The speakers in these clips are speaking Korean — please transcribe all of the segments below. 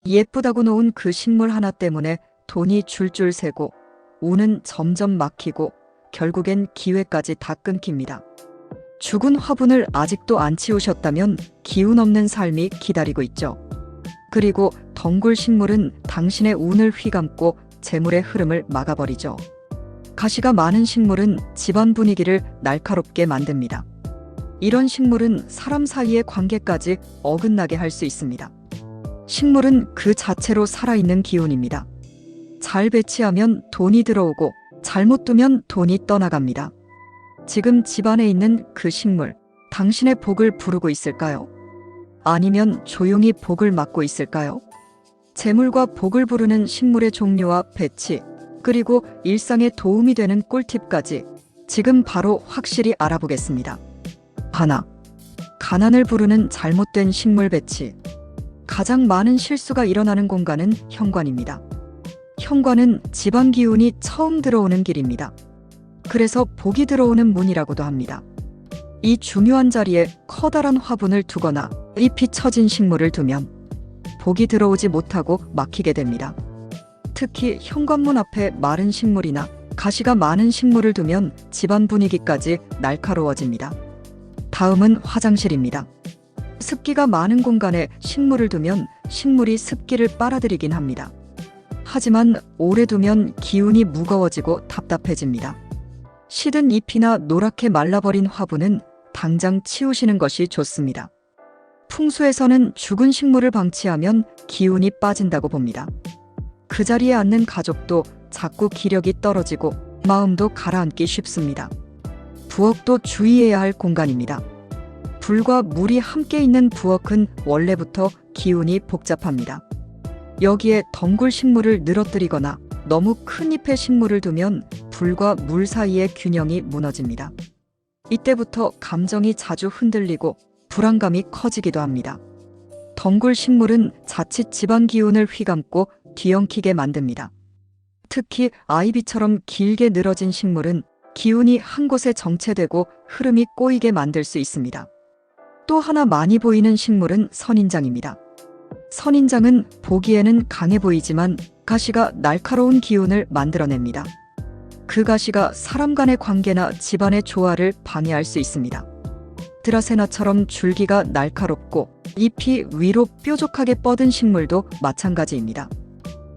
예쁘다고 놓은 그 식물 하나 때문에 돈이 줄줄 새고 운은 점점 막히고 결국엔 기회까지 다 끊깁니다. 죽은 화분을 아직도 안 치우셨다면 기운 없는 삶이 기다리고 있죠. 그리고 덩굴 식물은 당신의 운을 휘감고 재물의 흐름을 막아버리죠. 가시가 많은 식물은 집안 분위기를 날카롭게 만듭니다. 이런 식물은 사람 사이의 관계까지 어긋나게 할 수 있습니다. 식물은 그 자체로 살아있는 기운입니다. 잘 배치하면 돈이 들어오고 잘못 두면 돈이 떠나갑니다. 지금 집안에 있는 그 식물, 당신의 복을 부르고 있을까요? 아니면 조용히 복을 막고 있을까요? 재물과 복을 부르는 식물의 종류와 배치, 그리고 일상에 도움이 되는 꿀팁까지 지금 바로 확실히 알아보겠습니다. 하나, 가난을 부르는 잘못된 식물 배치. 가장 많은 실수가 일어나는 공간은 현관입니다. 현관은 집안 기운이 처음 들어오는 길입니다. 그래서 복이 들어오는 문이라고도 합니다. 이 중요한 자리에 커다란 화분을 두거나 잎이 처진 식물을 두면 복이 들어오지 못하고 막히게 됩니다. 특히 현관문 앞에 마른 식물이나 가시가 많은 식물을 두면 집안 분위기까지 날카로워집니다. 다음은 화장실입니다. 습기가 많은 공간에 식물을 두면 식물이 습기를 빨아들이긴 합니다. 하지만 오래 두면 기운이 무거워지고 답답해집니다. 시든 잎이나 노랗게 말라버린 화분은 당장 치우시는 것이 좋습니다. 풍수에서는 죽은 식물을 방치하면 기운이 빠진다고 봅니다. 그 자리에 앉는 가족도 자꾸 기력이 떨어지고 마음도 가라앉기 쉽습니다. 부엌도 주의해야 할 공간입니다. 불과 물이 함께 있는 부엌은 원래부터 기운이 복잡합니다. 여기에 덩굴 식물을 늘어뜨리거나 너무 큰 잎의 식물을 두면 불과 물 사이의 균형이 무너집니다. 이때부터 감정이 자주 흔들리고 불안감이 커지기도 합니다. 덩굴 식물은 자칫 집안 기운을 휘감고 뒤엉키게 만듭니다. 특히 아이비처럼 길게 늘어진 식물은 기운이 한 곳에 정체되고 흐름이 꼬이게 만들 수 있습니다. 또 하나 많이 보이는 식물은 선인장입니다. 선인장은 보기에는 강해 보이지만 가시가 날카로운 기운을 만들어냅니다. 그 가시가 사람 간의 관계나 집안의 조화를 방해할 수 있습니다. 드라세나처럼 줄기가 날카롭고 잎이 위로 뾰족하게 뻗은 식물도 마찬가지입니다.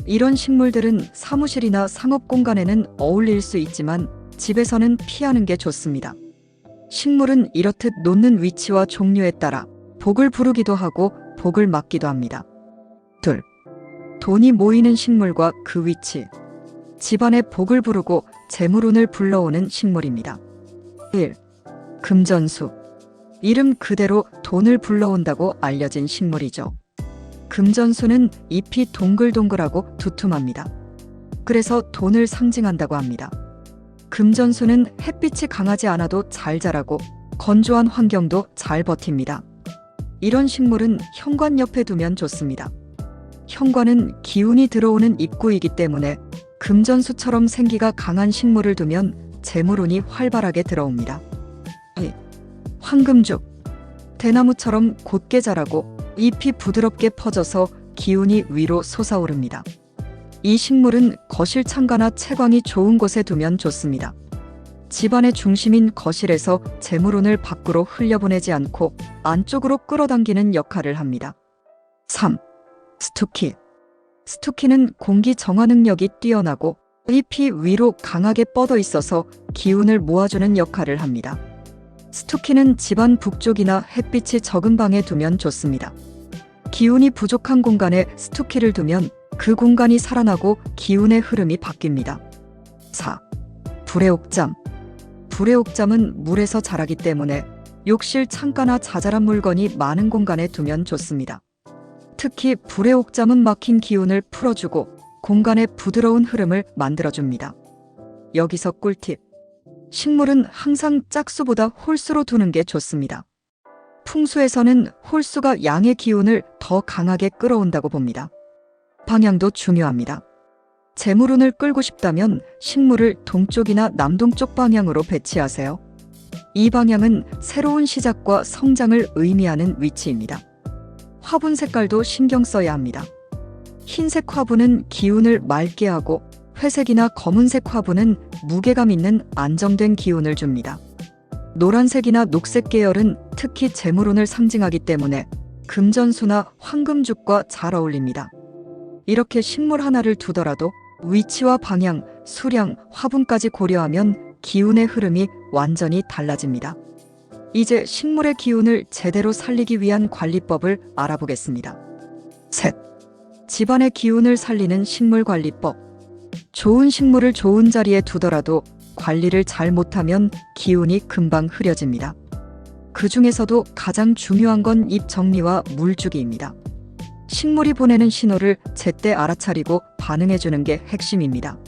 이런 식물들은 사무실이나 상업 공간에는 어울릴 수 있지만 집에서는 피하는 게 좋습니다. 식물은 이렇듯 놓는 위치와 종류에 따라 복을 부르기도 하고 복을 막기도 합니다. 둘, 돈이 모이는 식물과 그 위치. 집안에 복을 부르고 재물운을 불러오는 식물입니다. 1. 금전수. 이름 그대로 돈을 불러온다고 알려진 식물이죠. 금전수는 잎이 동글동글하고 두툼합니다. 그래서 돈을 상징한다고 합니다. 금전수는 햇빛이 강하지 않아도 잘 자라고 건조한 환경도 잘 버팁니다. 이런 식물은 현관 옆에 두면 좋습니다. 현관은 기운이 들어오는 입구이기 때문에 금전수처럼 생기가 강한 식물을 두면 재물운이 활발하게 들어옵니다. 2. 황금죽. 대나무처럼 곧게 자라고 잎이 부드럽게 퍼져서 기운이 위로 솟아오릅니다. 이 식물은 거실 창가나 채광이 좋은 곳에 두면 좋습니다. 집안의 중심인 거실에서 재물운을 밖으로 흘려보내지 않고 안쪽으로 끌어당기는 역할을 합니다. 3. 스투키. 스투키는 공기 정화 능력이 뛰어나고 잎이 위로 강하게 뻗어 있어서 기운을 모아주는 역할을 합니다. 스투키는 집안 북쪽이나 햇빛이 적은 방에 두면 좋습니다. 기운이 부족한 공간에 스투키를 두면 그 공간이 살아나고 기운의 흐름이 바뀝니다. 4. 불의 옥잠. 불의 옥잠은 물에서 자라기 때문에 욕실 창가나 자잘한 물건이 많은 공간에 두면 좋습니다. 특히 불의 옥잠은 막힌 기운을 풀어주고 공간의 부드러운 흐름을 만들어줍니다. 여기서 꿀팁. 식물은 항상 짝수보다 홀수로 두는 게 좋습니다. 풍수에서는 홀수가 양의 기운을 더 강하게 끌어온다고 봅니다. 방향도 중요합니다. 재물운을 끌고 싶다면 식물을 동쪽이나 남동쪽 방향으로 배치하세요. 이 방향은 새로운 시작과 성장을 의미하는 위치입니다. 화분 색깔도 신경 써야 합니다. 흰색 화분은 기운을 맑게 하고 회색이나 검은색 화분은 무게감 있는 안정된 기운을 줍니다. 노란색이나 녹색 계열은 특히 재물운을 상징하기 때문에 금전수나 황금죽과 잘 어울립니다. 이렇게 식물 하나를 두더라도 위치와 방향, 수량, 화분까지 고려하면 기운의 흐름이 완전히 달라집니다. 이제 식물의 기운을 제대로 살리기 위한 관리법을 알아보겠습니다. 셋. 집안의 기운을 살리는 식물 관리법. 좋은 식물을 좋은 자리에 두더라도 관리를 잘 못하면 기운이 금방 흐려집니다. 그 중에서도 가장 중요한 건 잎 정리와 물주기입니다. 식물이 보내는 신호를 제때 알아차리고 반응해주는 게 핵심입니다.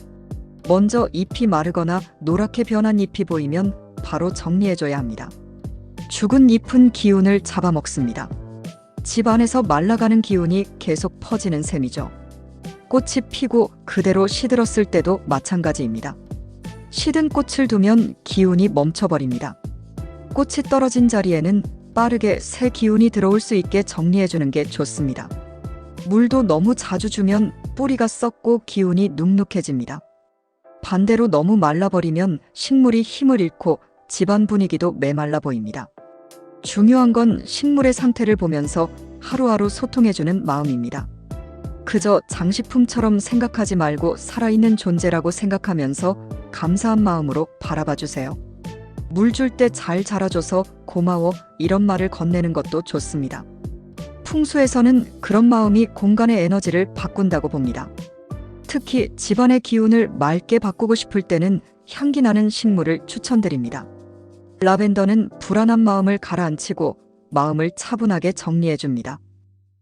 먼저 잎이 마르거나 노랗게 변한 잎이 보이면 바로 정리해줘야 합니다. 죽은 잎은 기운을 잡아먹습니다. 집 안에서 말라가는 기운이 계속 퍼지는 셈이죠. 꽃이 피고 그대로 시들었을 때도 마찬가지입니다. 시든 꽃을 두면 기운이 멈춰버립니다. 꽃이 떨어진 자리에는 빠르게 새 기운이 들어올 수 있게 정리해주는 게 좋습니다. 물도 너무 자주 주면 뿌리가 썩고 기운이 눅눅해집니다. 반대로 너무 말라버리면 식물이 힘을 잃고 집안 분위기도 메말라 보입니다. 중요한 건 식물의 상태를 보면서 하루하루 소통해주는 마음입니다. 그저 장식품처럼 생각하지 말고 살아있는 존재라고 생각하면서 감사한 마음으로 바라봐 주세요. 물 줄 때 잘 자라줘서 고마워 이런 말을 건네는 것도 좋습니다. 풍수에서는 그런 마음이 공간의 에너지를 바꾼다고 봅니다. 특히 집안의 기운을 맑게 바꾸고 싶을 때는 향기 나는 식물을 추천드립니다. 라벤더는 불안한 마음을 가라앉히고 마음을 차분하게 정리해줍니다.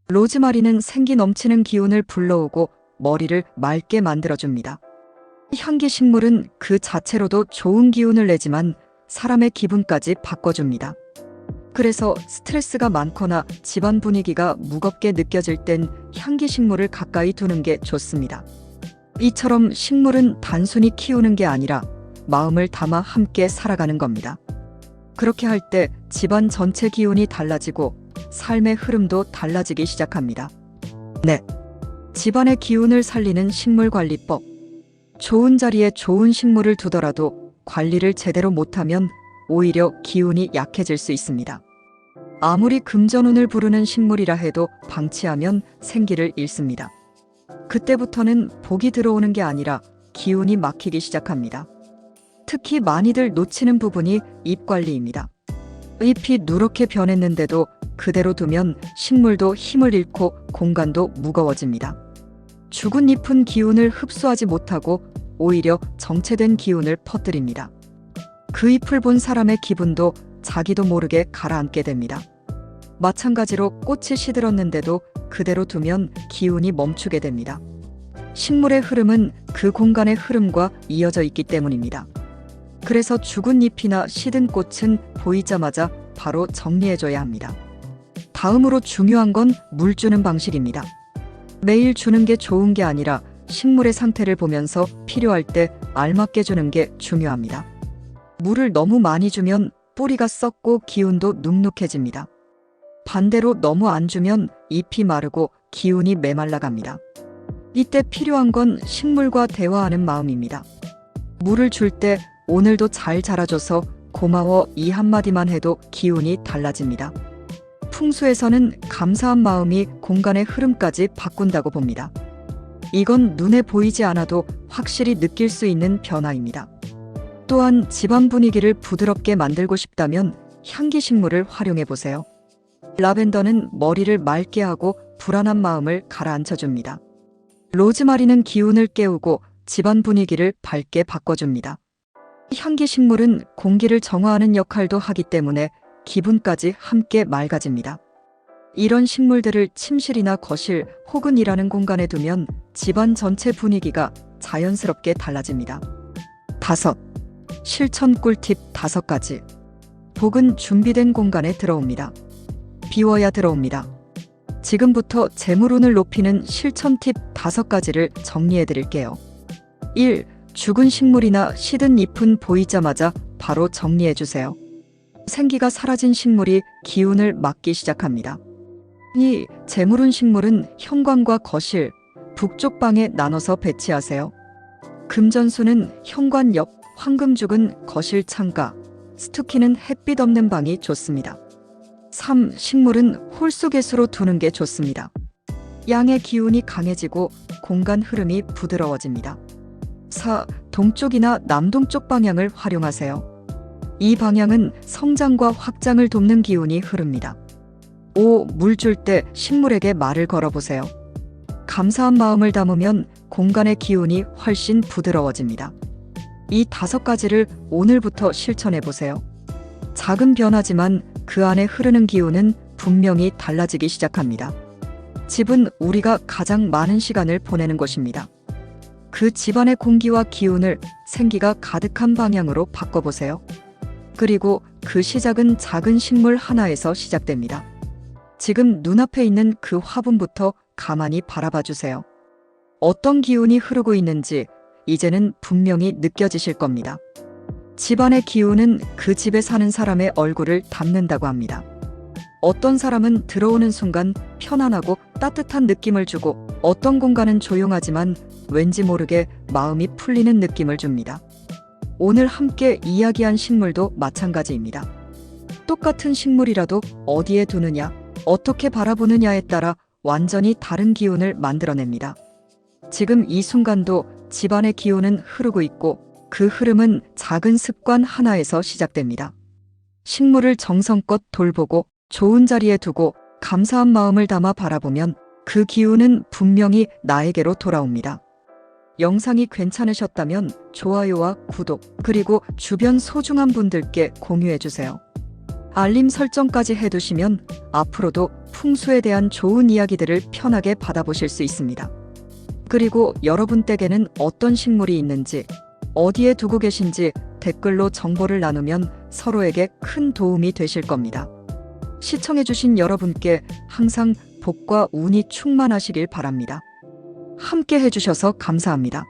로즈마리는 생기 넘치는 기운을 불러오고 머리를 맑게 만들어줍니다. 향기 식물은 그 자체로도 좋은 기운을 내지만 사람의 기분까지 바꿔줍니다. 그래서 스트레스가 많거나 집안 분위기가 무겁게 느껴질 땐 향기 식물을 가까이 두는 게 좋습니다. 이처럼 식물은 단순히 키우는 게 아니라 마음을 담아 함께 살아가는 겁니다. 그렇게 할 때 집안 전체 기운이 달라지고 삶의 흐름도 달라지기 시작합니다. 네. 집안의 기운을 살리는 식물 관리법. 좋은 자리에 좋은 식물을 두더라도 관리를 제대로 못하면 오히려 기운이 약해질 수 있습니다. 아무리 금전운을 부르는 식물이라 해도 방치하면 생기를 잃습니다. 그때부터는 복이 들어오는 게 아니라 기운이 막히기 시작합니다. 특히 많이들 놓치는 부분이 잎 관리입니다. 잎이 누렇게 변했는데도 그대로 두면 식물도 힘을 잃고 공간도 무거워집니다. 죽은 잎은 기운을 흡수하지 못하고 오히려 정체된 기운을 퍼뜨립니다. 그 잎을 본 사람의 기분도 자기도 모르게 가라앉게 됩니다. 마찬가지로 꽃이 시들었는데도 그대로 두면 기운이 멈추게 됩니다. 식물의 흐름은 그 공간의 흐름과 이어져 있기 때문입니다. 그래서 죽은 잎이나 시든 꽃은 보이자마자 바로 정리해줘야 합니다. 다음으로 중요한 건 물 주는 방식입니다. 매일 주는 게 좋은 게 아니라 식물의 상태를 보면서 필요할 때 알맞게 주는 게 중요합니다. 물을 너무 많이 주면 뿌리가 썩고 기운도 눅눅해집니다. 반대로 너무 안 주면 잎이 마르고 기운이 메말라 갑니다. 이때 필요한 건 식물과 대화하는 마음입니다. 물을 줄 때 오늘도 잘 자라줘서 고마워 이 한마디만 해도 기운이 달라집니다. 풍수에서는 감사한 마음이 공간의 흐름까지 바꾼다고 봅니다. 이건 눈에 보이지 않아도 확실히 느낄 수 있는 변화입니다. 또한 집안 분위기를 부드럽게 만들고 싶다면 향기 식물을 활용해 보세요. 라벤더는 머리를 맑게 하고 불안한 마음을 가라앉혀줍니다. 로즈마리는 기운을 깨우고 집안 분위기를 밝게 바꿔줍니다. 향기 식물은 공기를 정화하는 역할도 하기 때문에 기분까지 함께 맑아집니다. 이런 식물들을 침실이나 거실 혹은 일하는 공간에 두면 집안 전체 분위기가 자연스럽게 달라집니다. 5. 실천 꿀팁 5가지. 복은 준비된 공간에 들어옵니다. 비워야 들어옵니다. 지금부터 재물운을 높이는 실천 팁 5가지를 정리해 드릴게요. 1. 죽은 식물이나 시든 잎은 보이자마자 바로 정리해 주세요. 생기가 사라진 식물이 기운을 막기 시작합니다. 2. 재물운 식물은 현관과 거실, 북쪽 방에 나눠서 배치하세요. 금전수는 현관 옆, 황금죽은 거실 창가, 스투키는 햇빛 없는 방이 좋습니다. 3. 식물은 홀수개수로 두는 게 좋습니다. 양의 기운이 강해지고 공간 흐름이 부드러워집니다. 4. 동쪽이나 남동쪽 방향을 활용하세요. 이 방향은 성장과 확장을 돕는 기운이 흐릅니다. 5. 물 줄 때 식물에게 말을 걸어보세요. 감사한 마음을 담으면 공간의 기운이 훨씬 부드러워집니다. 이 5가지를 오늘부터 실천해 보세요. 작은 변화지만 그 안에 흐르는 기운은 분명히 달라지기 시작합니다. 집은 우리가 가장 많은 시간을 보내는 곳입니다. 그 집안의 공기와 기운을 생기가 가득한 방향으로 바꿔보세요. 그리고 그 시작은 작은 식물 하나에서 시작됩니다. 지금 눈앞에 있는 그 화분부터 가만히 바라봐 주세요. 어떤 기운이 흐르고 있는지 이제는 분명히 느껴지실 겁니다. 집안의 기운은 그 집에 사는 사람의 얼굴을 담는다고 합니다. 어떤 사람은 들어오는 순간 편안하고 따뜻한 느낌을 주고 어떤 공간은 조용하지만 왠지 모르게 마음이 풀리는 느낌을 줍니다. 오늘 함께 이야기한 식물도 마찬가지입니다. 똑같은 식물이라도 어디에 두느냐, 어떻게 바라보느냐에 따라 완전히 다른 기운을 만들어냅니다. 지금 이 순간도 집안의 기운은 흐르고 있고 그 흐름은 작은 습관 하나에서 시작됩니다. 식물을 정성껏 돌보고 좋은 자리에 두고 감사한 마음을 담아 바라보면 그 기운은 분명히 나에게로 돌아옵니다. 영상이 괜찮으셨다면 좋아요와 구독, 그리고 주변 소중한 분들께 공유해주세요. 알림 설정까지 해두시면 앞으로도 풍수에 대한 좋은 이야기들을 편하게 받아보실 수 있습니다. 그리고 여러분 댁에는 어떤 식물이 있는지, 어디에 두고 계신지 댓글로 정보를 나누면 서로에게 큰 도움이 되실 겁니다. 시청해주신 여러분께 항상 복과 운이 충만하시길 바랍니다. 함께 해주셔서 감사합니다.